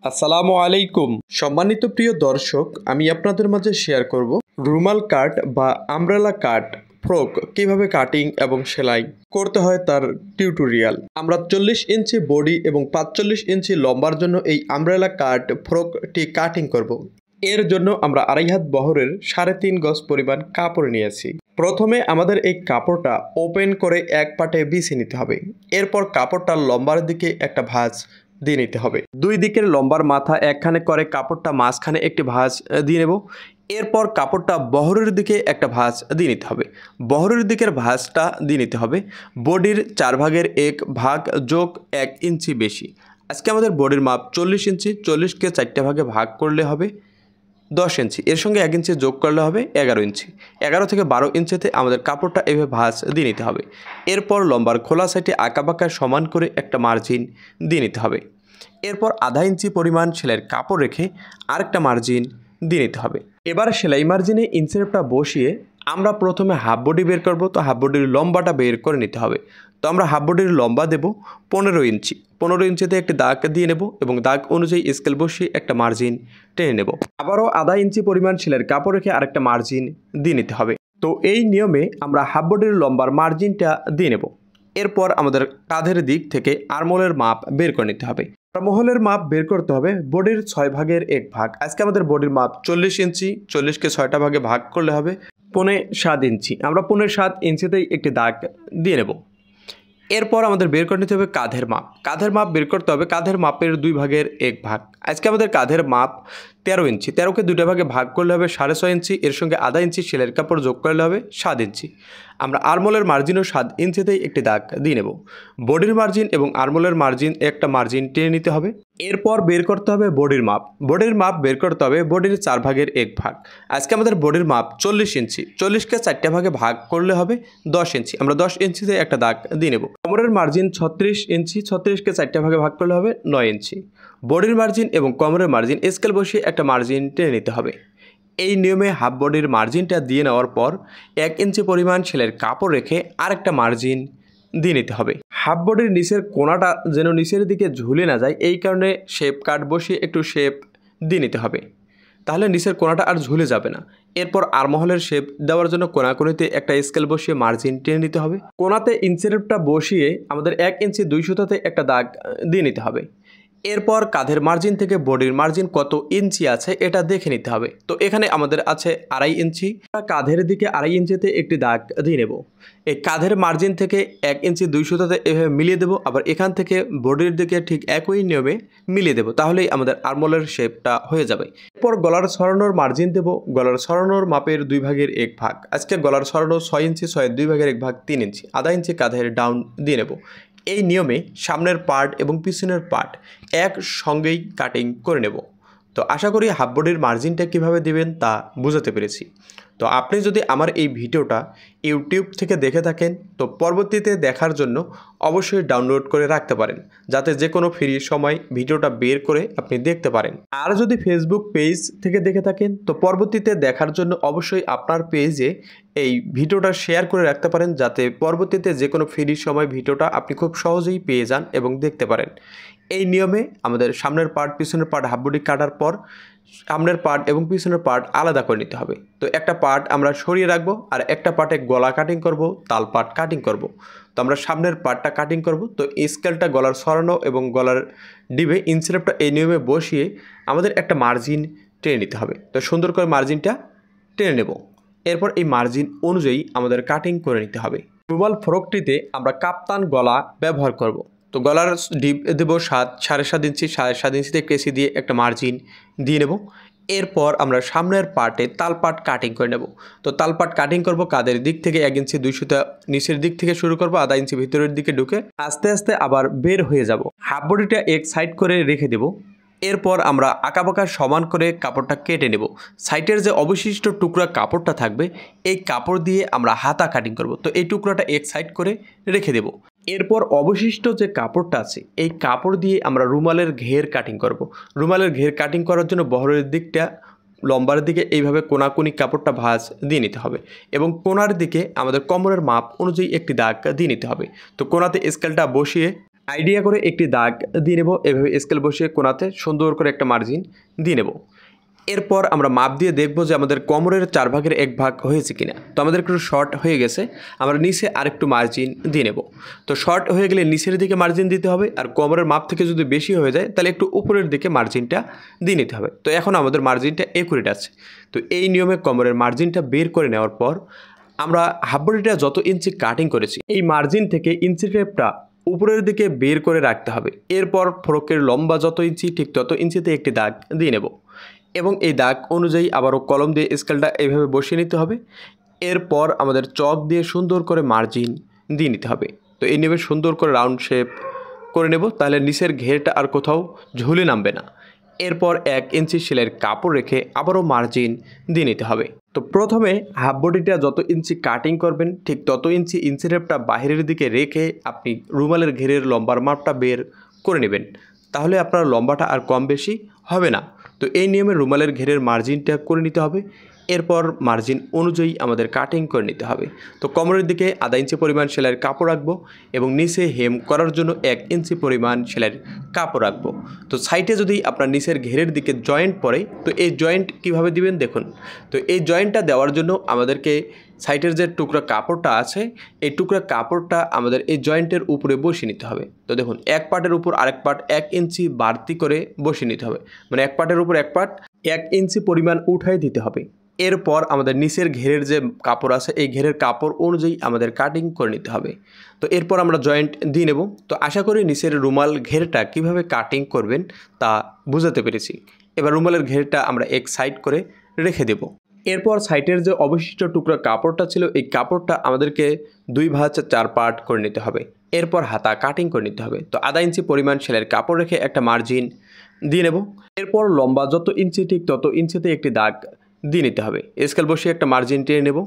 আসসালামু আলাইকুম সম্মানিত প্রিয় দর্শক, আমি আপনাদের মাঝে শেয়ার করব রুমাল কাট বা আমব্রেলা কাট ফ্রক কিভাবে কাটিং এবং সেলাই করতে হয় তার টিউটোরিয়াল। আমরা 40 ইঞ্চি বডি এবং 45 ইঞ্চি লম্বার জন্য এই আমব্রেলা কাট ফ্রকটি কাটিং করব। এর জন্য আমরা 2.5 হাত বহরের 3.5 গজ পরিমাণ কাপড় নিয়েছি। প্রথমে আমাদের এই কাপড়টা ওপেন করে এক পাটে বিছিয়ে নিতে হবে। এরপর কাপড়টা লম্বার দিকে একটা ভাঁজ দিয়ে নিতে হবে। দুই দিকের লম্বার মাথা একখানে করে কাপড়টা মাঝখানে একটি ভাঁজ দিয়ে নেব। এরপর কাপড়টা বহরের দিকে একটা ভাঁজ দিয়ে নিতে হবে। বহরের দিকের ভাঁজটা দিয়ে নিতে হবে বডির 4 ভাগের 1 ভাগ যোগ 1 ইঞ্চি বেশি। আজকে আমাদের বডির মাপ 40 ইঞ্চি, 40কে 4টে ভাগে ভাগ করলে হবে 10 ইঞ্চি। এর সঙ্গে 1 ইঞ্চি যোগ করলে হবে 11 ইঞ্চি। 11 থেকে 12 ইঞ্চিতে আমাদের কাপড়টা এভাবে ভাঁজ দিয়ে নিতে হবে। এরপর লম্বার খোলা সাইডে আঁকাবাঁকা সমান করে একটা মার্জিন দিয়ে নিতে হবে। এরপর আধা ইঞ্চি পরিমাণ সেলাইয়ের কাপড় রেখে আরেকটা মার্জিন দিয়ে নিতে হবে। এবার সেলাই মার্জিনে ইঞ্চিটা বসিয়ে আমরা প্রথমে হাফ বডি বের করব। তো হাফ বডির লম্বাটা বের করে নিতে হবে। তো আমরা হাফ বডির লম্বা দেব 15 ইঞ্চি। 15 ইঞ্চিতে একটি দাগ দিয়ে নেব এবং দাগ অনুযায়ী স্কেল বসিয়ে একটা মার্জিন টেনে নেব। আবারও আধা ইঞ্চি পরিমাণ সেলাইয়ের কাপড় রেখে আরেকটা মার্জিন দিয়ে নিতে হবে। তো এই নিয়মে আমরা হাফ বডির লম্বার মার্জিনটা দিয়ে নেব। এরপর আমাদের কাঁধের দিক থেকে আরমোলের মাপ বের করে নিতে হবে। আরমোলের মাপ বের করতে হবে বডির 6 ভাগের 1 ভাগ। আজকে আমাদের বডির মাপ 40 ইঞ্চি, 40কে 6টা ভাগে ভাগ করলে হবে 7.5 ইঞ্চি। আমরা 7.5 ইঞ্চিতেই একটি দাগ দিয়ে নেব। এরপর আমাদের বের করে নিতে হবে কাঁধের মাপ। কাঁধের মাপ বের করতে হবে কাঁধের মাপের 2 ভাগের 1 ভাগ। আজকে আমাদের কাঁধের মাপ 13 ইঞ্চি। 13কে 2টা ভাগে ভাগ করলে হবে 6.5 ইঞ্চি। এর সঙ্গে আধা ইঞ্চি সেলাইয়ের কাপড় যোগ করলে হবে 7 ইঞ্চি। আমরা আরমোলের মার্জিনও 7 ইঞ্চিতেই একটি দাগ দিয়ে নেব। বডির মার্জিন এবং আরমোলের মার্জিন একটা মার্জিন টেনে নিতে হবে। এরপর বের করতে হবে বডির মাপ। বডির মাপ বের করতে হবে বডির 4 ভাগের 1 ভাগ। আজকে আমাদের বডির মাপ 40 ইঞ্চি। 40কে 4টে ভাগে ভাগ করলে হবে 10 ইঞ্চি। আমরা 10 ইঞ্চিতে একটা দাগ দিয়ে নেব। কোমরের মার্জিন 36 ইঞ্চি। 36কে 4টে ভাগে ভাগ করলে হবে 9 ইঞ্চি। বডির মার্জিন এবং কোমরের মার্জিন স্কেল বসিয়ে একটা মার্জিন টেনে নিতে হবে। এই নিয়মে হাফ বডির মার্জিনটা দিয়ে নেওয়ার পর 1 ইঞ্চি পরিমাণ সেলাইয়ের কাপড় রেখে আরেকটা মার্জিন দিয়ে নিতে হবে। হাফ বডির নিচের কোণাটা যেন নিচের দিকে ঝুলে না যায়, এই কারণে শেপ কাট বসিয়ে একটু শেপ দিয়ে নিতে হবে, তাহলে নিচের কোণাটা আর ঝুলে যাবে না। এরপর আরমহলের শেপ দেওয়ার জন্য কোণাকুণিতে একটা স্কেল বসিয়ে মার্জিন টেনে নিতে হবে। কোণাতে ইঞ্চিরেপটা বসিয়ে আমাদের 1 ইঞ্চি 2 সুতাতে একটা দাগ দিয়ে নিতে হবে। এরপর কাঁধের মার্জিন থেকে বডির মার্জিন কত ইঞ্চি আছে এটা দেখে নিতে হবে। তো এখানে আমাদের আছে 2.5 ইঞ্চি। কাঁধের দিকে 2.5 ইঞ্চিতে একটি দাগ দিয়ে নেব। এই কাঁধের মার্জিন থেকে 1 ইঞ্চি 2 সুতাতে এভাবে মিলিয়ে দেব। আবার এখান থেকে বডির দিকে ঠিক একই নিয়মে মিলিয়ে দেব, তাহলেই আমাদের আরমোলের শেপটা হয়ে যাবে। এরপর গলার ছড়ানোর মার্জিন দেব। গলার ছড়ানোর মাপের 2 ভাগের 1 ভাগ। আজকে গলার ছড়ানো 6 ইঞ্চি, 6 2 ভাগের 1 ভাগ 3 ইঞ্চি। আধা ইঞ্চি কাঁধের ডাউন দিয়ে নেব। এই নিয়মে সামনের পার্ট এবং পিছনের পার্ট একসঙ্গেই কাটিং করে নেব। তো আশা করি হাফ বডির মার্জিনটা কীভাবে দেবেন তা বুঝাতে পেরেছি। তো আপনি যদি আমার এই ভিডিওটা ইউটিউব থেকে দেখে থাকেন তো পরবর্তীতে দেখার জন্য অবশ্যই ডাউনলোড করে রাখতে পারেন, যাতে যে কোনো ফ্রি সময় ভিডিওটা বের করে আপনি দেখতে পারেন। আর যদি ফেসবুক পেজ থেকে দেখে থাকেন তো পরবর্তীতে দেখার জন্য অবশ্যই আপনার পেজে এই ভিডিওটা শেয়ার করে রাখতে পারেন, যাতে পরবর্তীতে যে কোনো ফ্রি সময় ভিডিওটা আপনি খুব সহজেই পেয়ে যান এবং দেখতে পারেন। এই নিয়মে আমাদের সামনের পার্ট পিছনের পার্ট হাফ বডি কাটার পর সামনের পার্ট এবং পিছনের পার্ট আলাদা করে নিতে হবে। তো একটা পার্ট আমরা সরিয়ে রাখবো আর একটা পার্টে গলা কাটিং করব, তাল পার্ট কাটিং করব। তো আমরা সামনের পার্টটা কাটিং করব। তো স্কেলটা গলার সরানো এবং গলার ডিবে ইনসেপটা এই নিয়মে বসিয়ে আমাদের একটা মার্জিন টেনে নিতে হবে। তো সুন্দর করে মার্জিনটা টেনে নেব। এরপর এই মার্জিন অনুযায়ী আমাদের কাটিং করে নিতে হবে। রুমাল ফ্রকটিতে আমরা কাপ্তান গলা ব্যবহার করব। তো গলার ডিপ দেবো 7.5 ইঞ্চি। 7.5 ইঞ্চিতে কেসি দিয়ে একটা মার্জিন দিয়ে নেব। এরপর আমরা সামনের পার্টে তালপাট কাটিং করে নেব। তো তালপাট কাটিং করব কাঁধের দিক থেকে 1 ইঞ্চি 2 সুতা নিচের দিক থেকে শুরু করব, আধা ইঞ্চি ভিতরের দিকে ঢুকে আস্তে আস্তে আবার বের হয়ে যাব। হাফ বডিটা এক সাইড করে রেখে দেব। এরপর আমরা আঁকাবাঁকা সমান করে কাপড়টা কেটে নেব। সাইডের যে অবশিষ্ট টুকরা কাপড়টা থাকবে এই কাপড় দিয়ে আমরা হাতা কাটিং করব। তো এই টুকরাটা এক সাইড করে রেখে দেব। এরপর অবশিষ্ট যে কাপড়টা আছে এই কাপড় দিয়ে আমরা রুমালের ঘের কাটিং করব। রুমালের ঘের কাটিং করার জন্য বহরের দিকটা লম্বার দিকে এইভাবে কোনাকুনি কাপড়টা ভাঁজ দিয়ে নিতে হবে এবং কোনার দিকে আমাদের কোমরের মাপ অনুযায়ী একটি দাগ দিয়ে নিতে হবে। তো কোনাতে স্কেলটা বসিয়ে আইডিয়া করে একটি দাগ দিয়ে নেব, এভাবে স্কেল বসিয়ে কোণাতে সুন্দর করে একটা মার্জিন দিয়ে নেব। এরপর আমরা মাপ দিয়ে দেখব যে আমাদের কোমরের 4 ভাগের 1 ভাগ হয়েছে কিনা। তো আমাদের একটু শর্ট হয়ে গেছে, আমরা নিচে আরেকটু মার্জিন দিয়ে নেব। তো শর্ট হয়ে গেলে নিচের দিকে মার্জিন দিতে হবে, আর কোমরের মাপ থেকে যদি বেশি হয়ে যায় তাহলে একটু উপরের দিকে মার্জিনটা দিয়ে নিতে হবে। তো এখন আমাদের মার্জিনটা একুরেট আছে। তো এই নিয়মে কোমরের মার্জিনটা বের করে নেওয়ার পর আমরা হাফ বডিটা যত ইঞ্চি কাটিং করেছি এই মার্জিন থেকে ইঞ্চি টেপটা উপরের দিকে বের করে রাখতে হবে। এরপর ফ্রকের লম্বা যত ইঞ্চি ঠিক তত ইঞ্চিতে একটি দাগ দিয়ে নেব এবং এই দাগ অনুযায়ী আবারও কলম দিয়ে স্কেলটা এইভাবে বসিয়ে নিতে হবে। এরপর আমাদের চক দিয়ে সুন্দর করে মার্জিন দিয়ে নিতে হবে। তো এই নিয়মে সুন্দর করে রাউন্ড শেপ করে নেব, তাহলে নিচের ঘেরটা আর কোথাও ঝুলে নামবে না। এরপর 1 ইঞ্চি সেলাইয়ের কাপড় রেখে আবারও মার্জিন দিয়ে নিতে হবে। তো প্রথমে হাফ বডিটা যত ইঞ্চি কাটিং করবেন ঠিক তত ইঞ্চি টেপটা বাইরের দিকে রেখে আপনি রুমালের ঘেরের লম্বার মাপটা বের করে নেবেন, তাহলে আপনার লম্বাটা আর কম বেশি হবে না। তো এই নিয়মে রুমালের ঘেরের মার্জিনটা করে নিতে হবে। এরপর মার্জিন অনুযায়ী আমাদের কাটিং করে নিতে হবে। তো কোমরের দিকে আধা ইঞ্চি পরিমাণ সেলাইয়ের কাপড় রাখবো এবং নিচে হেম করার জন্য 1 ইঞ্চি পরিমাণ সেলাইয়ের কাপড় রাখবো। তো সাইডে যদি আপনার নিচের ঘেরের দিকে জয়েন্ট পড়ে তো এই জয়েন্ট কিভাবে দিবেন দেখুন। তো এই জয়েন্টটা দেওয়ার জন্য আমাদেরকে সাইডের যে টুকরা কাপড়টা আছে এই টুকরা কাপড়টা আমাদের এই জয়েন্টের উপরে বসিয়ে নিতে হবে। তো দেখুন এক পার্টের উপর আরেক পার্ট 1 ইঞ্চি বাড়তি করে বসিয়ে নিতে হবে, মানে এক পার্টের উপর এক পার্ট 1 ইঞ্চি পরিমাণ উঠাই দিতে হবে। এরপর আমাদের নিচের ঘেরের যে কাপড় আছে এই ঘেরের কাপড় অনুযায়ী আমাদের কাটিং করে নিতে হবে। তো এরপর আমরা জয়েন্ট দিয়ে নেব। তো আশা করি নিচের রুমাল ঘেরটা কিভাবে কাটিং করবেন তা বুঝাতে পেরেছি। এবার রুমালের ঘেরটা আমরা এক সাইড করে রেখে দেব। এরপর সাইডের যে অবশিষ্ট টুকরা কাপড়টা ছিল এই কাপড়টা আমাদেরকে 2 ভাঁজ 4 পার্ট করে নিতে হবে। এরপর হাতা কাটিং করে নিতে হবে। তো আধা ইঞ্চি পরিমাণ সেলাইয়ের কাপড় রেখে একটা মার্জিন দিয়ে নেব। এরপর লম্বা যত ইঞ্চি ঠিক তত ইঞ্চিতে একটি দাগ দিয়ে নিতে হবে। স্কেল বসিয়ে একটা মার্জিন টেনে নেব।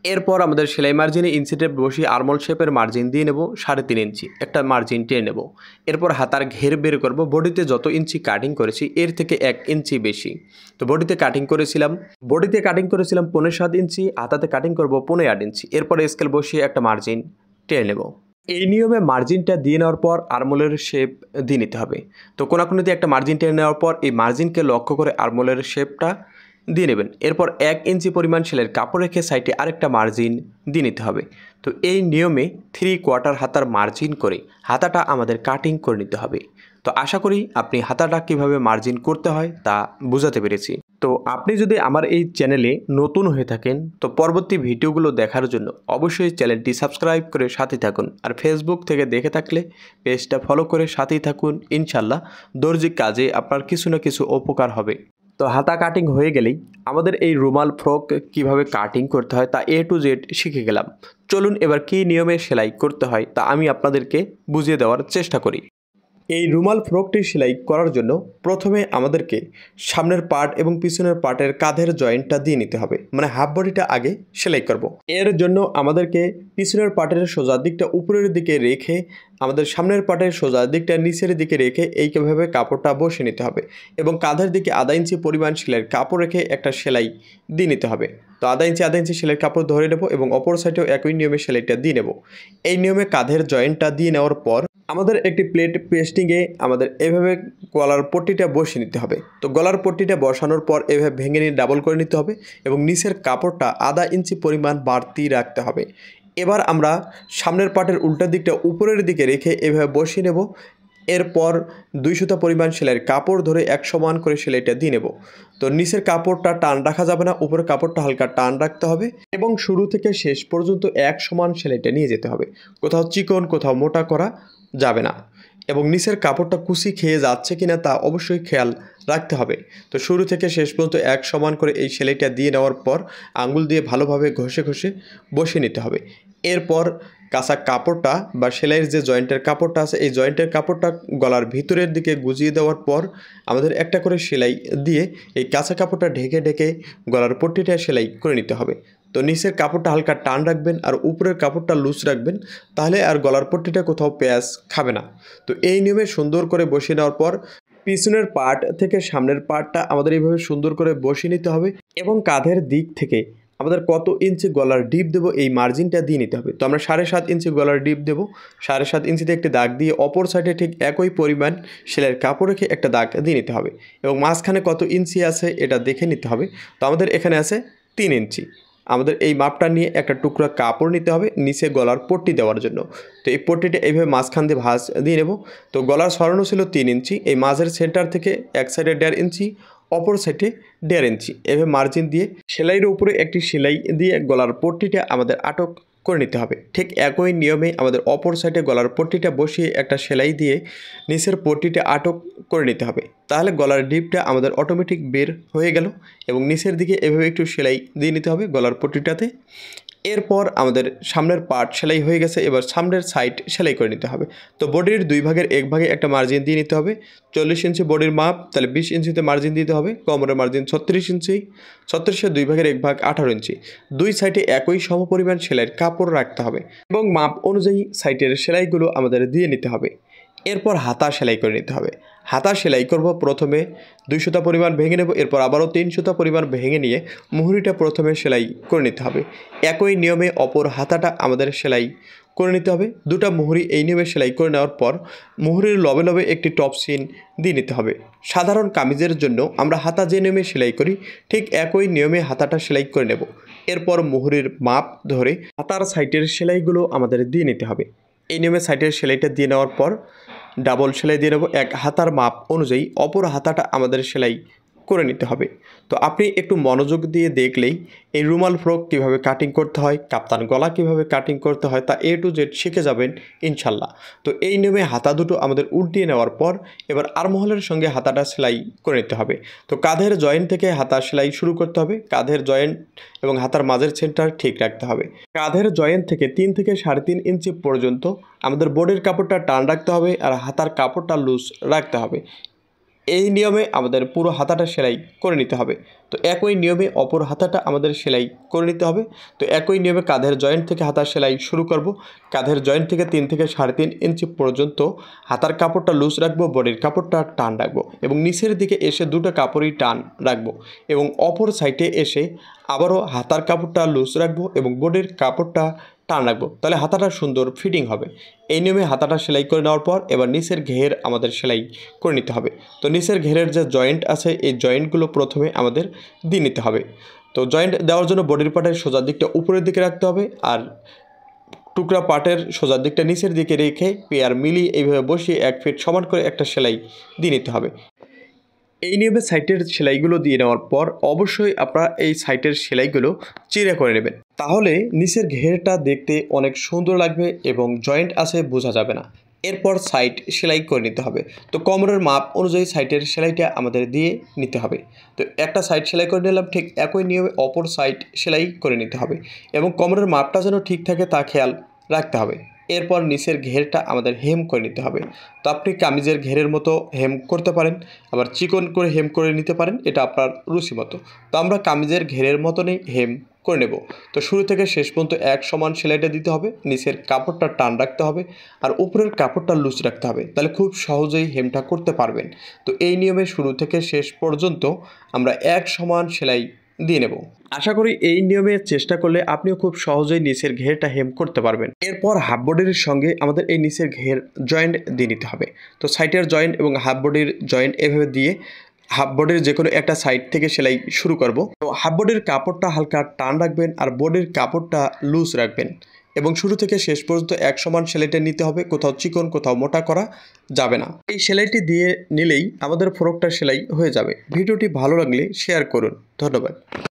এরপর আমাদের সেলাই মার্জিনে ইঞ্চি টেপ বসিয়ে আর্মল শেপের মার্জিন দিয়ে নেব 3.5 ইঞ্চি একটা মার্জিন টেনে নেব। এরপর হাতার ঘের বের করব। বডিতে যত ইঞ্চি কাটিং করেছি এর থেকে 1 ইঞ্চি বেশি। তো বডিতে কাটিং করেছিলাম 7.5 ইঞ্চি, হাতাতে কাটিং করব 8.5 ইঞ্চি। এরপর স্কেল বসিয়ে একটা মার্জিন টেনে নেব। এই নিয়মে মার্জিনটা দিয়ে নেওয়ার পর আর্মলের শেপ দিয়ে নিতে হবে। তো কোনাকুনিতে একটা মার্জিন টেনে নেওয়ার পর এই মার্জিনকে লক্ষ্য করে আর্মলের শেপটা দিয়ে নেবেন। এরপর 1 ইঞ্চি পরিমাণ সেলাইয়ের কাপড় রেখে সাইডে আরেকটা মার্জিন দিয়ে নিতে হবে। তো এই নিয়মে 3/4 হাতার মার্জিন করে হাতাটা আমাদের কাটিং করে নিতে হবে। তো আশা করি আপনি হাতাটা কিভাবে মার্জিন করতে হয় তা বুঝাতে পেরেছি। তো আপনি যদি আমার এই চ্যানেলে নতুন হয়ে থাকেন তো পরবর্তী ভিডিওগুলো দেখার জন্য অবশ্যই চ্যানেলটি সাবস্ক্রাইব করে সাথে থাকুন, আর ফেসবুক থেকে দেখে থাকলে পেজটা ফলো করে সাথেই থাকুন। ইনশাল্লাহ দর্জি কাজে আপনার কিছু না কিছু উপকার হবে। তো হাতা কাটিং হয়ে গেলেই আমাদের এই রুমাল ফ্রক কিভাবে কাটিং করতে হয় তা A to Z শিখে গেলাম। চলুন এবার কী নিয়মে সেলাই করতে হয় তা আমি আপনাদেরকে বুঝিয়ে দেওয়ার চেষ্টা করি। এই রুমাল ফ্রকটি সেলাই করার জন্য প্রথমে আমাদেরকে সামনের পার্ট এবং পিছনের পার্টের কাঁধের জয়েন্টটা দিয়ে নিতে হবে, মানে হাফ বডিটা আগে সেলাই করব। এর জন্য আমাদেরকে পিছনের পার্টের সোজা দিকটা উপরের দিকে রেখে আমাদের সামনের পার্টের সোজা দিকটা নিচের দিকে রেখে এইভাবে কাপড়টা বসিয়ে নিতে হবে এবং কাঁধের দিকে আধা ইঞ্চি পরিমাণ সেলাইয়ের কাপড় রেখে একটা সেলাই দিয়ে নিতে হবে। তো আধা ইঞ্চি সেলাইয়ের কাপড় ধরে নেব এবং অপর সাইডেও একই নিয়মে সেলাইটা দিয়ে নেব। এই নিয়মে কাঁধের জয়েন্টটা দিয়ে নেওয়ার পর আমাদের একটি প্লেট পেস্টিংয়ে আমাদের এভাবে গলার পট্টিটা বসিয়ে নিতে হবে। তো গলার পট্টিটা বসানোর পর এভাবে ভেঙে নিয়ে ডাবল করে নিতে হবে এবং নিচের কাপড়টা আধা ইঞ্চি পরিমাণ বাড়তি রাখতে হবে। এবার আমরা সামনের পার্টের উল্টা দিকটা উপরের দিকে রেখে এভাবে বসিয়ে নেব। এরপর 2 সুতা পরিমাণ সেলাইয়ের কাপড় ধরে এক সমান করে সেলাইটা দিয়ে নেব। তো নিচের কাপড়টা টান রাখা যাবে না, উপরের কাপড়টা হালকা টান রাখতে হবে এবং শুরু থেকে শেষ পর্যন্ত এক সমান সেলাইটা নিয়ে যেতে হবে। কোথাও চিকন কোথাও মোটা করা যাবে না এবং নিচের কাপড়টা কুচি খেয়ে যাচ্ছে কিনা তা অবশ্যই খেয়াল রাখতে হবে। তো শুরু থেকে শেষ পর্যন্ত এক সমান করে এই সেলাইটা দিয়ে নেওয়ার পর আঙুল দিয়ে ভালোভাবে ঘষে ঘষে বসিয়ে নিতে হবে। এরপর কাঁচা কাপড়টা বা সেলাইয়ের যে জয়েন্টের কাপড়টা আছে এই জয়েন্টের কাপড়টা গলার ভিতরের দিকে গুজিয়ে দেওয়ার পর আমাদের একটা করে সেলাই দিয়ে এই কাঁচা কাপড়টা ঢেকে ঢেকে গলার পট্টিটা সেলাই করে নিতে হবে। তো নিচের কাপড়টা হালকা টান রাখবেন আর উপরের কাপড়টা লুজ রাখবেন, তাহলে আর গলার পট্টিটা কোথাও প্যাঁচ খাবে না। তো এই নিয়মে সুন্দর করে বসিয়ে নেওয়ার পর পিছনের পার্ট থেকে সামনের পার্টটা আমাদের এইভাবে সুন্দর করে বসিয়ে নিতে হবে এবং কাঁধের দিক থেকে আমাদের কত ইঞ্চি গলার ডিপ দেবো এই মার্জিনটা দিয়ে নিতে হবে। তো আমরা 7.5 ইঞ্চি গলার ডিপ দেবো। 7.5 ইঞ্চিতে একটি দাগ দিয়ে অপর সাইডে ঠিক একই পরিমাণ সেলাইয়ের কাপড় রেখে একটা দাগ দিয়ে নিতে হবে এবং মাঝখানে কত ইঞ্চি আছে এটা দেখে নিতে হবে। তো আমাদের এখানে আছে 3 ইঞ্চি। আমাদের এই মাপটা নিয়ে একটা টুকরা কাপড় নিতে হবে নিচে গলার পট্টি দেওয়ার জন্য। তো এই পট্টিটা এইভাবে মাঝখান দিয়ে ভাঁজ দিয়ে নেব। তো গলার সরানো ছিল 3 ইঞ্চি, এই মাঝের সেন্টার থেকে এক সাইডে 1.5 ইঞ্চি, অপর সাইডে 1.5 ইঞ্চি এভাবে মার্জিন দিয়ে সেলাইয়ের উপরে একটি সেলাই দিয়ে গলার পট্টিটা আমাদের আটক করে নিতে হবে। ঠিক একই নিয়মে আমাদের অপর সাইডে গলার পট্টিটা বসিয়ে একটা সেলাই দিয়ে নিচের পট্টিটা আটক করে নিতে হবে। তাহলে গলার ডিপটা আমাদের অটোমেটিক বের হয়ে গেল এবং নিচের দিকে এভাবে একটু সেলাই দিয়ে নিতে হবে গলার পট্টিটাতে। এরপর আমাদের সামনের পার্ট সেলাই হয়ে গেছে, এবার সামনের সাইড সেলাই করে নিতে হবে। তো বডির 2 ভাগের 1 ভাগে একটা মার্জিন দিয়ে নিতে হবে। 40 ইঞ্চি বডির মাপ, তাহলে 20 ইঞ্চিতে মার্জিন দিতে হবে। কোমরের মার্জিন 36 ইঞ্চি, 36-এর 2 ভাগের 1 ভাগ 18 ইঞ্চি। দুই সাইডে একই সমপরিমাণ সেলাইয়ের কাপড় রাখতে হবে এবং মাপ অনুযায়ী সাইডের সেলাইগুলো আমাদের দিয়ে নিতে হবে। এরপর হাতা সেলাই করে নিতে হবে। হাতা সেলাই করব, প্রথমে 2 সুতা পরিমাণ ভেঙে নেব, এরপর আবারও 3 সুতা পরিমাণ ভেঙে নিয়ে মুহুরিটা প্রথমে সেলাই করে নিতে হবে। একই নিয়মে অপর হাতাটা আমাদের সেলাই করে নিতে হবে। দুটা মুহুরি এই নিয়মে সেলাই করে নেওয়ার পর মুহুরির লবে লবে একটি টপ সিন দিয়ে নিতে হবে। সাধারণ কামিজের জন্য আমরা হাতা যে নিয়মে সেলাই করি ঠিক একই নিয়মে হাতাটা সেলাই করে নেব। এরপর মুহুরির মাপ ধরে হাতার সাইডের সেলাইগুলো আমাদের দিয়ে নিতে হবে। এই নিয়মে সাইডের সেলাইটা দিয়ে নেওয়ার পর ডাবল সেলাই দিয়ে নেব। এক হাতার মাপ অনুযায়ী অপর হাতাটা আমাদের সেলাই করে নিতে হবে। তো আপনি একটু মনোযোগ দিয়ে দেখলেই এই রুমাল ফ্রক কীভাবে কাটিং করতে হয়, কাপ্তান গলা কীভাবে কাটিং করতে হয় তা A to Z শিখে যাবেন ইনশাল্লাহ। তো এই নিয়মে হাতা দুটো আমাদের উল্টিয়ে নেওয়ার পর এবার আর্মহোলের সঙ্গে হাতাটা সেলাই করে নিতে হবে। তো কাঁধের জয়েন্ট থেকে হাতা সেলাই শুরু করতে হবে। কাঁধের জয়েন্ট এবং হাতার মাঝের সেন্টার ঠিক রাখতে হবে। কাঁধের জয়েন্ট থেকে 3 থেকে 3.5 ইঞ্চি পর্যন্ত আমাদের বডির কাপড়টা টান রাখতে হবে আর হাতার কাপড়টা লুজ রাখতে হবে। এই নিয়মে আমাদের পুরো হাতাটা সেলাই করে নিতে হবে। তো একই নিয়মে অপর হাতাটা আমাদের সেলাই করে নিতে হবে। তো একই নিয়মে কাঁধের জয়েন্ট থেকে হাতার সেলাই শুরু করব। কাঁধের জয়েন্ট থেকে 3 থেকে 3.5 ইঞ্চি পর্যন্ত হাতার কাপড়টা লুজ রাখবো, বডির কাপড়টা টান রাখবো এবং নিচের দিকে এসে দুটো কাপড়ই টান রাখবো এবং অপর সাইডে এসে আবারও হাতার কাপড়টা লুজ রাখবো এবং বডির কাপড়টা টান রাখবো। তাহলে হাতাটা সুন্দর ফিটিং হবে। এই নিয়মে হাতাটা সেলাই করে নেওয়ার পর এবার নিচের ঘের আমাদের সেলাই করে নিতে হবে। তো নিচের ঘেরের যে জয়েন্ট আছে এই জয়েন্টগুলো প্রথমে আমাদের দিয়ে নিতে হবে। তো জয়েন্ট দেওয়ার জন্য বডির পার্টের সোজা দিকটা উপরের দিকে রাখতে হবে আর টুকরা পার্টের সোজা দিকটা নিচের দিকে রেখে পেয়ার মিলিয়ে এইভাবে বসিয়ে 1 ফিট সমান করে একটা সেলাই দিয়ে নিতে হবে। এই নিয়মে সাইটের সেলাইগুলো দিয়ে নেওয়ার পর অবশ্যই আপনারা এই সাইটের সেলাইগুলো চিড়ে করে নেবেন, তাহলে নিচের ঘেরটা দেখতে অনেক সুন্দর লাগবে এবং জয়েন্ট আছে বোঝা যাবে না। এরপর সাইড সেলাই করে নিতে হবে। তো কোমরের মাপ অনুযায়ী সাইটের সেলাইটা আমাদের দিয়ে নিতে হবে। তো একটা সাইড সেলাই করে নিলাম, ঠিক একই নিয়মে অপর সাইড সেলাই করে নিতে হবে এবং কোমরের মাপটা যেন ঠিক থাকে তা খেয়াল রাখতে হবে। এরপর নিচের ঘেরটা আমাদের হেম করে নিতে হবে। তো আপনি কামিজের ঘেরের মতো হেম করতে পারেন, আবার চিকন করে হেম করে নিতে পারেন, এটা আপনার রুচি মতো। তো আমরা কামিজের ঘেরের মতনই হেম করে নেব। তো শুরু থেকে শেষ পর্যন্ত এক সমান সেলাইটা দিতে হবে, নিচের কাপড়টা টান রাখতে হবে আর উপরের কাপড়টা লুজ রাখতে হবে, তাহলে খুব সহজেই হেমটা করতে পারবেন। তো এই নিয়মে শুরু থেকে শেষ পর্যন্ত আমরা এক সমান সেলাই দিয়ে নেব। আশা করি এই নিয়মে চেষ্টা করলে আপনিও খুব সহজেই নিচের ঘেরটা হেম করতে পারবেন। এরপর হাফ বডির সঙ্গে আমাদের এই নিচের ঘের জয়েন্ট দিয়ে নিতে হবে। তো সাইডের জয়েন্ট এবং হাফ বডির জয়েন্ট এভাবে দিয়ে হাফ বডির যে কোনো একটা সাইড থেকে সেলাই শুরু করব। তো হাফ বডির কাপড়টা হালকা টান রাখবেন আর বডির কাপড়টা লুজ রাখবেন এবং শুরু থেকে শেষ পর্যন্ত এক সমান সেলাইটা নিতে হবে, কোথাও চিকন কোথাও মোটা করা যাবে না। এই সেলাইটি দিয়ে নিলেই আমাদের ফ্রকটা সেলাই হয়ে যাবে। ভিডিওটি ভালো লাগলে শেয়ার করুন। ধন্যবাদ।